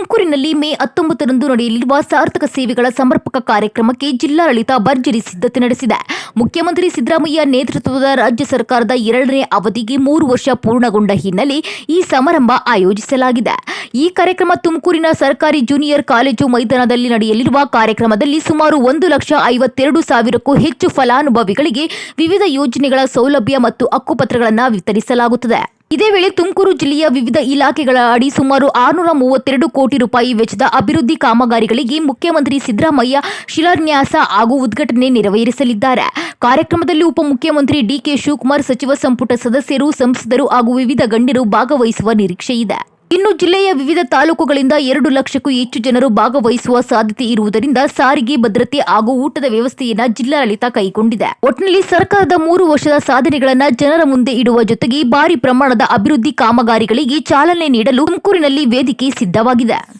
ತುಮಕೂರಿನಲ್ಲಿ ಮೇ 19ರಂದು ನಡೆಯಲಿರುವ ಸಾರ್ಥಕ ಸೇವೆಗಳ ಸಮರ್ಪಕ ಕಾರ್ಯಕ್ರಮಕ್ಕೆ ಜಿಲ್ಲಾಡಳಿತ ಭರ್ಜರಿ ಸಿದ್ಧತೆ ನಡೆಸಿದೆ. ಮುಖ್ಯಮಂತ್ರಿ ಸಿದ್ದರಾಮಯ್ಯ ನೇತೃತ್ವದ ರಾಜ್ಯ ಸರ್ಕಾರದ 2ನೇ ಅವಧಿಗೆ 3 ವರ್ಷ ಪೂರ್ಣಗೊಂಡ ಹಿನ್ನೆಲೆ ಈ ಸಮಾರಂಭ ಆಯೋಜಿಸಲಾಗಿದೆ. ಈ ಕಾರ್ಯಕ್ರಮ ತುಮಕೂರಿನ ಸರ್ಕಾರಿ ಜೂನಿಯರ್ ಕಾಲೇಜು ಮೈದಾನದಲ್ಲಿ ನಡೆಯಲಿರುವ ಕಾರ್ಯಕ್ರಮದಲ್ಲಿ ಸುಮಾರು 1,52,000ಕ್ಕೂ ಹೆಚ್ಚು ಫಲಾನುಭವಿಗಳಿಗೆ ವಿವಿಧ ಯೋಜನೆಗಳ ಸೌಲಭ್ಯ ಮತ್ತು ಹಕ್ಕುಪತ್ರಗಳನ್ನು ವಿತರಿಸಲಾಗುತ್ತದೆ. ಇದೇ ವೇಳೆ ತುಮಕೂರು ಜಿಲ್ಲೆಯ ವಿವಿಧ ಇಲಾಖೆಗಳ ಅಡಿ ಸುಮಾರು 632 ಕೋಟಿ ರೂಪಾಯಿ ವೆಚ್ಚದ ಅಭಿವೃದ್ಧಿ ಕಾಮಗಾರಿಗಳಿಗೆ ಮುಖ್ಯಮಂತ್ರಿ ಸಿದ್ದರಾಮಯ್ಯ ಶಿಲಾನ್ಯಾಸ ಹಾಗೂ ಉದ್ಘಾಟನೆ ನೆರವೇರಿಸಲಿದ್ದಾರೆ. ಕಾರ್ಯಕ್ರಮದಲ್ಲಿ ಉಪಮುಖ್ಯಮಂತ್ರಿ ಡಿಕೆ ಶಿವಕುಮಾರ್, ಸಚಿವ ಸಂಪುಟ ಸದಸ್ಯರು, ಸಂಸದರು ಹಾಗೂ ವಿವಿಧ ಗಣ್ಯರು ಭಾಗವಹಿಸುವ ನಿರೀಕ್ಷೆ ಇದೆ. ಇನ್ನು ಜಿಲ್ಲೆಯ ವಿವಿಧ ತಾಲೂಕುಗಳಿಂದ 2 ಲಕ್ಷಕ್ಕೂ ಹೆಚ್ಚು ಜನರು ಭಾಗವಹಿಸುವ ಸಾಧ್ಯತೆ ಇರುವುದರಿಂದ ಸಾರಿಗೆ ಭದ್ರತೆ ಹಾಗೂ ಊಟದ ವ್ಯವಸ್ಥೆಯನ್ನ ಜಿಲ್ಲಾಡಳಿತ ಕೈಗೊಂಡಿದೆ. ಒಟ್ಟಿನಲ್ಲಿ ಸರ್ಕಾರದ 3 ವರ್ಷದ ಸಾಧನೆಗಳನ್ನ ಜನರ ಮುಂದೆ ಇಡುವ ಜೊತೆಗೆ ಭಾರಿ ಪ್ರಮಾಣದ ಅಭಿವೃದ್ಧಿ ಕಾಮಗಾರಿಗಳಿಗೆ ಚಾಲನೆ ನೀಡಲು ತುಮಕೂರಿನಲ್ಲಿ ವೇದಿಕೆ ಸಿದ್ಧವಾಗಿದೆ.